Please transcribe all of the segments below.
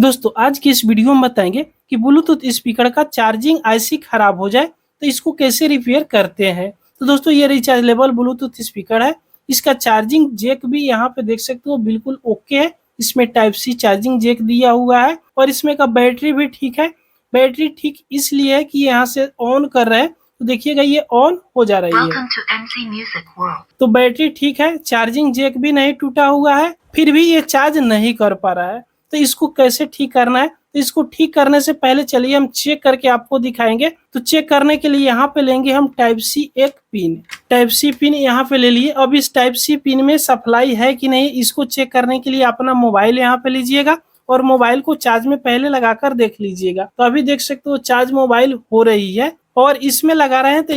दोस्तों आज की इस वीडियो में बताएंगे कि ब्लूटूथ स्पीकर का चार्जिंग आईसी खराब हो जाए तो इसको कैसे रिपेयर करते हैं। तो दोस्तों ये रिचार्जेबल ब्लूटूथ स्पीकर है। इसका चार्जिंग जैक भी यहाँ पे देख सकते हो बिल्कुल ओके है। इसमें टाइप सी चार्जिंग जैक दिया हुआ है और इसमें का बैटरी भी ठीक है। बैटरी ठीक इसलिए है कि यहाँ से ऑन कर रहे हैं तो देखिएगा ये ऑन हो जा रही है। तो बैटरी ठीक है, चार्जिंग जैक भी नहीं टूटा हुआ है, फिर भी ये चार्ज नहीं कर पा रहा है। तो इसको कैसे ठीक करना है, तो इसको ठीक करने से पहले चलिए हम चेक करके आपको दिखाएंगे। तो चेक करने के लिए यहाँ पे लेंगे हम टाइप सी एक पिन। टाइप सी पिन यहाँ पे ले लिए। अब इस टाइप सी पिन में सप्लाई है कि नहीं इसको चेक करने के लिए अपना मोबाइल यहाँ पे लीजिएगा और मोबाइल को चार्ज में पहले लगाकर देख लीजिएगा। तो अभी देख सकते हो चार्ज मोबाइल हो रही है और इसमें लगा रहे हैं तो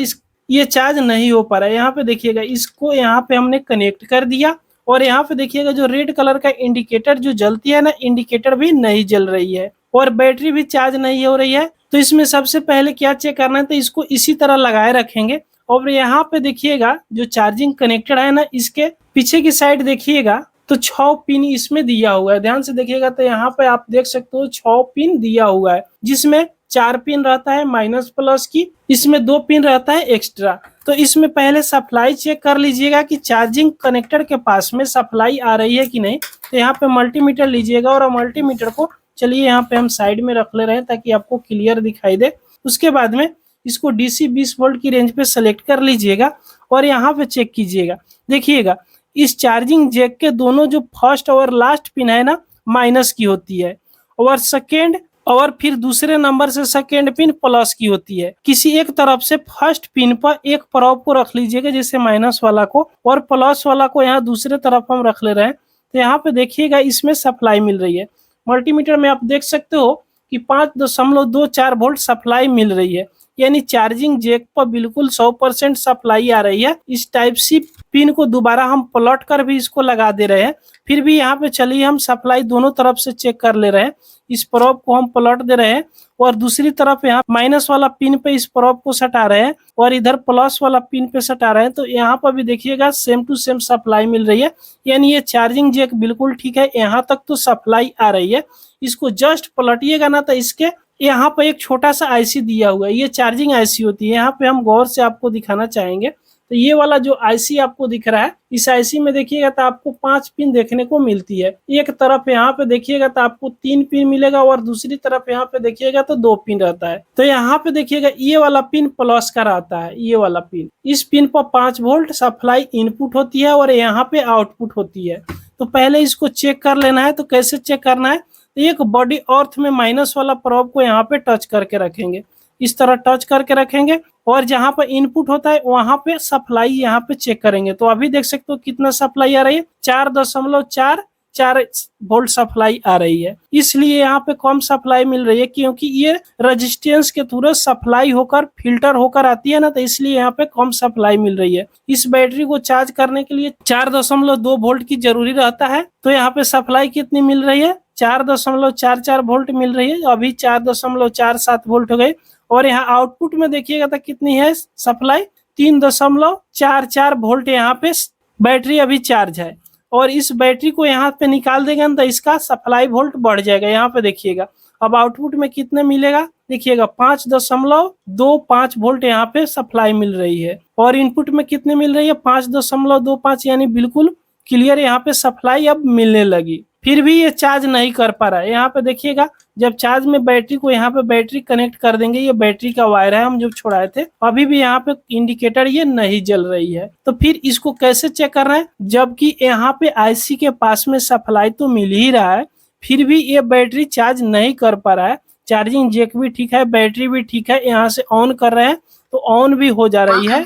ये चार्ज नहीं हो पा रहा है। यहाँ पे देखिएगा इसको यहाँ पे हमने कनेक्ट कर दिया और यहाँ पे देखिएगा जो रेड कलर का इंडिकेटर जो जलती है ना, इंडिकेटर भी नहीं जल रही है और बैटरी भी चार्ज नहीं हो रही है। तो इसमें सबसे पहले क्या चेक करना है, तो इसको इसी तरह लगाए रखेंगे और यहाँ पे देखिएगा जो चार्जिंग कनेक्टेड है ना, इसके पीछे की साइड देखिएगा तो 6 पिन इसमें दिया हुआ है। ध्यान से देखिएगा तो यहाँ पे आप देख सकते हो 6 पिन दिया हुआ है, जिसमें 4 पिन रहता है माइनस प्लस की, इसमें 2 पिन रहता है एक्स्ट्रा। तो इसमें पहले सप्लाई चेक कर लीजिएगा कि चार्जिंग कनेक्टर के पास में सप्लाई आ रही है कि नहीं। तो यहाँ पे मल्टीमीटर लीजिएगा और मल्टीमीटर को चलिए यहाँ पे हम साइड में रख ले रहे हैं ताकि आपको क्लियर दिखाई दे। उसके बाद में इसको डीसी 20 वोल्ट की रेंज पे सेलेक्ट कर लीजिएगा और यहाँ पे चेक कीजिएगा। देखिएगा इस चार्जिंग जैक के दोनों जो फर्स्ट और लास्ट पिन है ना, माइनस की होती है और सेकेंड और फिर दूसरे नंबर से सेकेंड पिन प्लस की होती है। किसी एक तरफ से फर्स्ट पिन पर एक प्रोब को रख लीजिएगा, जैसे माइनस वाला को, और प्लस वाला को यहाँ दूसरे तरफ हम रख ले रहे हैं। तो यहाँ पे देखिएगा इसमें सप्लाई मिल रही है। मल्टीमीटर में आप देख सकते हो कि 5.24 वोल्ट सप्लाई मिल रही है, यानी चार्जिंग जैक पर बिल्कुल 100% सप्लाई आ रही है। इस टाइप सी पिन को दोबारा हम पलट कर भी इसको लगा दे रहे हैं, फिर भी यहाँ पे चलिए हम सप्लाई दोनों तरफ से चेक कर ले रहे हैं। इस प्रोब को हम पलट दे रहे हैं और दूसरी तरफ यहाँ माइनस वाला पिन पे इस प्रोब को सटा रहे हैं और इधर प्लस वाला पिन पे सटा रहे हैं। तो यहाँ पर भी देखिएगा सेम टू सेम सप्लाई मिल रही है, यानी ये चार्जिंग जैक बिल्कुल ठीक है। यहाँ तक तो सप्लाई आ रही है। इसको जस्ट पलटिएगा ना तो इसके यहाँ पे एक छोटा सा आईसी दिया हुआ है, ये चार्जिंग आईसी होती है। यहाँ पे हम गौर से आपको दिखाना चाहेंगे। तो ये वाला जो आईसी आपको दिख रहा है, इस आईसी में देखिएगा तो आपको 5 पिन देखने को मिलती है। एक तरफ यहाँ पे देखिएगा तो आपको 3 पिन मिलेगा और दूसरी तरफ यहाँ पे देखिएगा तो 2 पिन रहता है। तो यहाँ पे देखिएगा ये वाला पिन प्लस का रहता है, ये वाला पिन। इस पिन पर 5 वोल्ट सप्लाई इनपुट होती है और यहाँ पे आउटपुट होती है। तो पहले इसको चेक कर लेना है। तो कैसे चेक करना है, तो एक बॉडी अर्थ में माइनस वाला प्रोब को यहाँ पे टच करके रखेंगे, इस तरह टच करके रखेंगे और जहां पर इनपुट होता है वहां पे सप्लाई यहाँ पे चेक करेंगे। तो अभी देख सकते हो कितना सप्लाई आ रही है, 4.44 वोल्ट सप्लाई आ रही है। इसलिए यहाँ पे कम सप्लाई मिल रही है क्योंकि ये रेजिस्टेंस के थ्रू सप्लाई होकर फिल्टर होकर आती है ना, तो इसलिए यहाँ पे कम सप्लाई मिल रही है। इस बैटरी को चार्ज करने के लिए 4.2 वोल्ट की जरूरी रहता है। तो यहाँ पे सप्लाई कितनी मिल रही है, 4.44 वोल्ट मिल रही है। अभी 4.47 वोल्ट हो गई और यहाँ आउटपुट में देखिएगा तो कितनी है सप्लाई, 3.44 वोल्ट यहाँ पे बैटरी अभी चार्ज है। और इस बैटरी को यहाँ पे निकाल देंगे तो इसका सप्लाई वोल्ट बढ़ जाएगा। यहाँ पे देखिएगा अब आउटपुट में कितने मिलेगा, देखिएगा 5.25 वोल्ट यहाँ पे सप्लाई मिल रही है और इनपुट में कितने मिल रही है, 5.25, यानी बिल्कुल क्लियर यहाँ पे सप्लाई अब मिलने लगी। फिर भी ये चार्ज नहीं कर पा रहा है। यहाँ पे देखिएगा जब चार्ज में बैटरी को यहाँ पे बैटरी कनेक्ट कर देंगे, ये बैटरी का वायर है हम जो छुड़ाए थे, अभी भी यहाँ पे इंडिकेटर ये नहीं जल रही है। तो फिर इसको कैसे चेक करना है, जबकि यहाँ पे आईसी के पास में सप्लाई तो मिल ही रहा है, फिर भी ये बैटरी चार्ज नहीं कर पा रहा है। चार्जिंग जैक भी ठीक है, बैटरी भी ठीक है, यहाँ से ऑन कर रहे हैं तो ऑन भी हो जा रही है।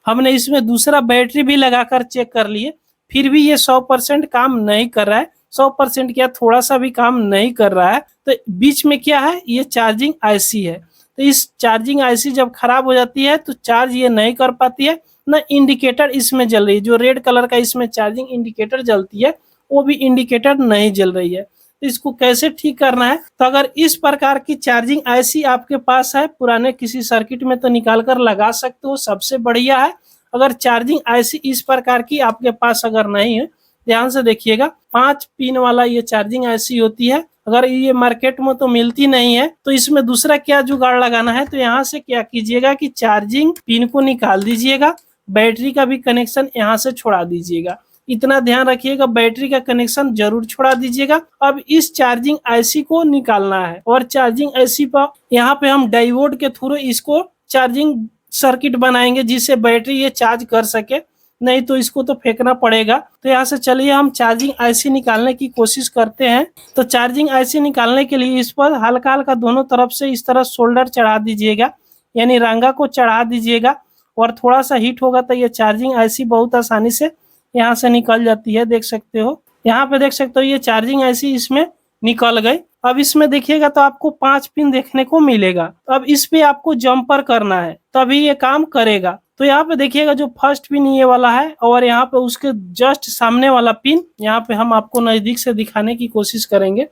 हमने इसमें दूसरा बैटरी भी लगाकर चेक कर लिए, फिर भी ये 100% काम नहीं कर रहा है। 100% क्या, थोड़ा सा भी काम नहीं कर रहा है। तो बीच में क्या है, ये चार्जिंग आईसी है। तो इस चार्जिंग आईसी जब खराब हो जाती है तो चार्ज ये नहीं कर पाती है, ना इंडिकेटर इसमें जल रही है। जो रेड कलर का इसमें चार्जिंग इंडिकेटर जलती है वो भी इंडिकेटर नहीं जल रही है। तो इसको कैसे ठीक करना है, तो अगर इस प्रकार की चार्जिंग आईसी आपके पास है, पुराने किसी सर्किट में तो निकाल कर लगा सकते हो, सबसे बढ़िया है। अगर चार्जिंग आईसी इस प्रकार की आपके पास अगर नहीं है, ध्यान से देखिएगा 5 पिन वाला ये चार्जिंग आईसी होती है। अगर ये मार्केट में तो मिलती नहीं है तो इसमें दूसरा क्या जुगाड़ लगाना है, तो यहाँ से क्या कीजिएगा कि चार्जिंग पिन को निकाल दीजिएगा, बैटरी का भी कनेक्शन यहाँ से छोड़ा दीजिएगा। इतना ध्यान रखिएगा, बैटरी का कनेक्शन जरूर छोड़ा दीजिएगा। अब इस चार्जिंग आईसी को निकालना है और चार्जिंग आईसी पर यहाँ पे हम डायोड के थ्रू इसको चार्जिंग सर्किट बनाएंगे जिससे बैटरी ये चार्ज कर सके, नहीं तो इसको तो फेंकना पड़ेगा। तो यहाँ से चलिए हम चार्जिंग आईसी निकालने की कोशिश करते हैं। तो चार्जिंग आईसी निकालने के लिए इस पर हल्का हल्का दोनों तरफ से इस तरह सोल्डर चढ़ा दीजिएगा, यानी रंगा को चढ़ा दीजिएगा और थोड़ा सा हीट होगा तो ये चार्जिंग आईसी बहुत आसानी से यहाँ से निकल जाती है। देख सकते हो, यहाँ पे देख सकते हो ये चार्जिंग आईसी इसमें निकल गई। अब इसमें देखिएगा तो आपको 5 पिन देखने को मिलेगा। अब इस पे आपको जंपर करना है तभी ये काम करेगा। तो यहाँ पे देखिएगा जो फर्स्ट पिन ये वाला है और यहाँ पे उसके जस्ट सामने वाला पिन, यहाँ पे हम आपको नजदीक से दिखाने की कोशिश करेंगे।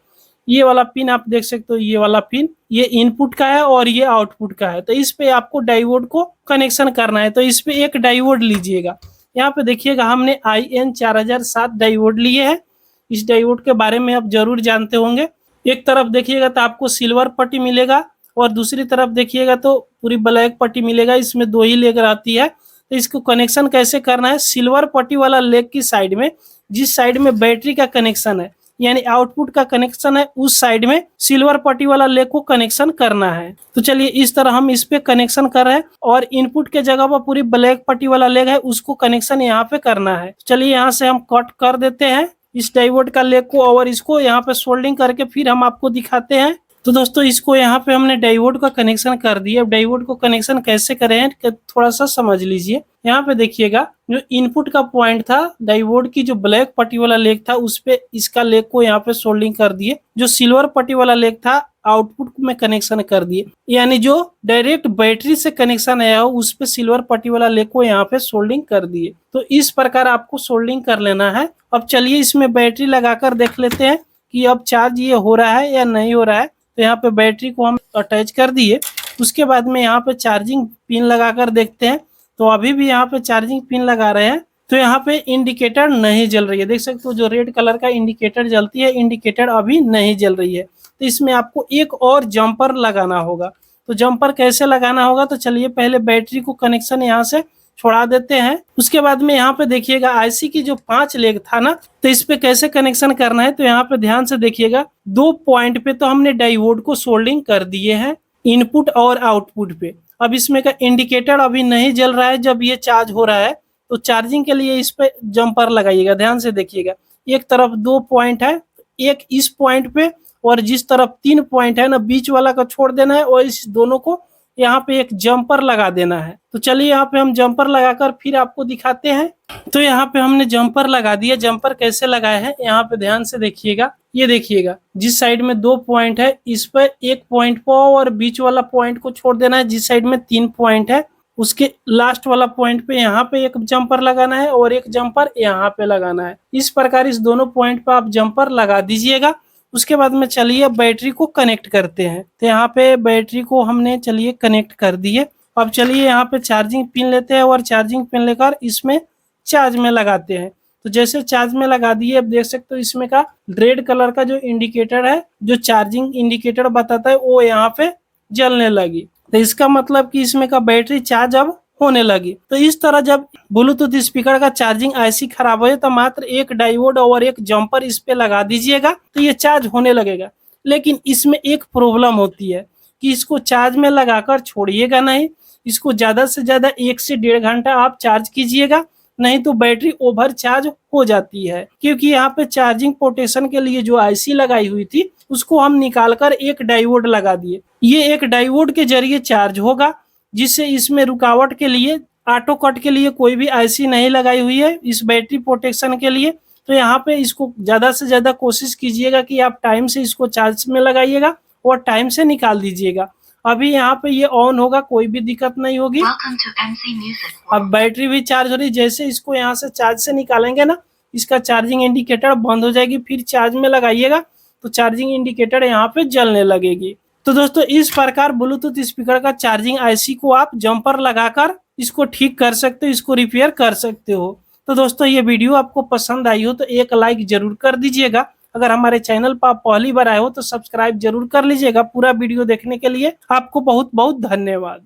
ये वाला पिन आप देख सकते हो, ये वाला पिन ये इनपुट का है और ये आउटपुट का है। तो इस पे आपको डायोड को कनेक्शन करना है। तो इस पे एक डायोड लीजिएगा। यहाँ पे देखिएगा हमने IN4007 डायोड लिए है। इस डायोड के बारे में आप जरूर जानते होंगे। एक तरफ देखिएगा तो आपको सिल्वर पट्टी मिलेगा और दूसरी तरफ देखिएगा तो पूरी ब्लैक पट्टी मिलेगा। इसमें 2 ही लेग आती है। तो इसको कनेक्शन कैसे करना है, सिल्वर पट्टी वाला लेग की साइड में, जिस साइड में बैटरी का कनेक्शन है यानी आउटपुट का कनेक्शन है, उस साइड में सिल्वर पट्टी वाला लेग को कनेक्शन करना है। तो चलिए इस तरह हम इस पे कनेक्शन कर रहे हैं और इनपुट के जगह पर पूरी ब्लैक पट्टी वाला लेग है, उसको कनेक्शन यहाँ पे करना है। चलिए यहाँ से हम कट कर देते हैं इस डायोड का लेग को और इसको यहाँ पे सोल्डिंग करके फिर हम आपको दिखाते हैं। तो दोस्तों इसको यहाँ पे हमने डायोड का कनेक्शन कर दिया। अब डायोड को कनेक्शन कैसे करें थोड़ा सा समझ लीजिए। यहाँ पे देखिएगा जो इनपुट का पॉइंट था डायोड की जो ब्लैक पट्टी वाला लेग था उस पे इसका लेग को यहाँ पे सोल्डिंग कर दिए। जो सिल्वर पट्टी वाला लेग था आउटपुट में कनेक्शन कर दिए, यानी जो डायरेक्ट बैटरी से कनेक्शन आया हो उस पे सिल्वर पट्टी वाला लेग को यहाँ पे सोल्डिंग कर दिए। तो इस प्रकार आपको सोल्डिंग कर लेना है। अब चलिए इसमें बैटरी लगाकर देख लेते हैं कि अब चार्ज ये हो रहा है या नहीं हो रहा है। तो यहाँ पे बैटरी को हम अटैच कर दिए। उसके बाद में यहाँ पे चार्जिंग पिन लगाकर देखते हैं। तो अभी भी यहाँ पे चार्जिंग पिन लगा रहे हैं तो यहाँ पे इंडिकेटर नहीं जल रही है। देख सकते हो जो रेड कलर का इंडिकेटर जलती है, इंडिकेटर अभी नहीं जल रही है। तो इसमें आपको एक और जंपर लगाना होगा। तो जंपर कैसे लगाना होगा, तो चलिए पहले बैटरी को कनेक्शन यहाँ से छोड़ा देते हैं। उसके बाद में यहाँ पे देखिएगा आईसी की जो 5 लेग था ना, तो इस पे कैसे कनेक्शन करना है। तो यहाँ पे ध्यान से देखिएगा 2 पॉइंट पे तो हमने डायोड को सोल्डिंग कर दिए हैं, इनपुट और आउटपुट पे। अब इसमें का इंडिकेटर अभी नहीं जल रहा है जब ये चार्ज हो रहा है। तो चार्जिंग के लिए इस पे जंपर लगाइएगा। ध्यान से देखिएगा, एक तरफ 2 पॉइंट है, एक इस पॉइंट पे और जिस तरफ 3 पॉइंट है ना, बीच वाला को छोड़ देना है और इस दोनों को यहाँ पे एक जंपर लगा देना है। तो चलिए यहाँ पे हम जंपर लगाकर फिर आपको दिखाते हैं। तो यहाँ पे हमने जंपर लगा दिया। जंपर कैसे लगाए हैं यहाँ पे ध्यान से देखिएगा। ये देखिएगा जिस साइड में 2 पॉइंट है इस पर 1 पॉइंट को और बीच वाला पॉइंट को छोड़ देना है। जिस साइड में 3 पॉइंट है उसके लास्ट वाला पॉइंट पे यहाँ पे एक जंपर लगाना है और एक जंपर यहाँ पे लगाना है। इस प्रकार इस दोनों पॉइंट पे आप जंपर लगा दीजिएगा। उसके बाद में चलिए बैटरी को कनेक्ट करते हैं। तो यहाँ पे बैटरी को हमने चलिए कनेक्ट कर दिए। अब चलिए यहाँ पे चार्जिंग पिन लेते हैं और चार्जिंग पिन लेकर इसमें चार्ज में लगाते हैं। तो जैसे चार्ज में लगा दिए, अब देख सकते हो इसमें का रेड कलर का जो इंडिकेटर है, जो चार्जिंग इंडिकेटर बताता है, वो यहाँ पे जलने लगी। तो इसका मतलब कि इसमें का बैटरी चार्ज अब होने लगी। तो इस तरह जब ब्लूटूथ स्पीकर का चार्जिंग आईसी खराब हो तो मात्र एक डायोड और एक जंपर इस पे लगा दीजिएगा तो ये चार्ज होने लगेगा। लेकिन इसमें एक प्रॉब्लम होती है कि इसको चार्ज में लगाकर छोड़िएगा नहीं, इसको ज्यादा से ज्यादा 1 से 1.5 घंटा आप चार्ज कीजिएगा, नहीं तो बैटरी ओवर चार्ज हो जाती है। क्योंकि यहाँ पे चार्जिंग प्रोटेक्शन के लिए जो आईसी लगाई हुई थी उसको हम निकालकर एक डायोड लगा दिए। ये एक डायोड के जरिए चार्ज होगा, जिससे इसमें रुकावट के लिए ऑटो कट के लिए कोई भी आईसी नहीं लगाई हुई है इस बैटरी प्रोटेक्शन के लिए। तो यहाँ पे इसको ज्यादा से ज्यादा कोशिश कीजिएगा कि आप टाइम से इसको चार्ज में लगाइएगा और टाइम से निकाल दीजिएगा। अभी यहाँ पे ये ऑन होगा, कोई भी दिक्कत नहीं होगी। अब बैटरी भी चार्ज हो रही। जैसे इसको यहाँ से चार्ज से निकालेंगे ना, इसका चार्जिंग इंडिकेटर बंद हो जाएगी, फिर चार्ज में लगाइएगा तो चार्जिंग इंडिकेटर यहाँ पे जलने लगेगी। तो दोस्तों इस प्रकार ब्लूटूथ स्पीकर का चार्जिंग आईसी को आप जंपर लगाकर इसको ठीक कर सकते हो, इसको रिपेयर कर सकते हो। तो दोस्तों ये वीडियो आपको पसंद आई हो तो एक लाइक जरूर कर दीजिएगा अगर हमारे चैनल पर आप पहली बार आए हो तो सब्सक्राइब जरूर कर लीजिएगा। पूरा वीडियो देखने के लिए आपको बहुत बहुत धन्यवाद।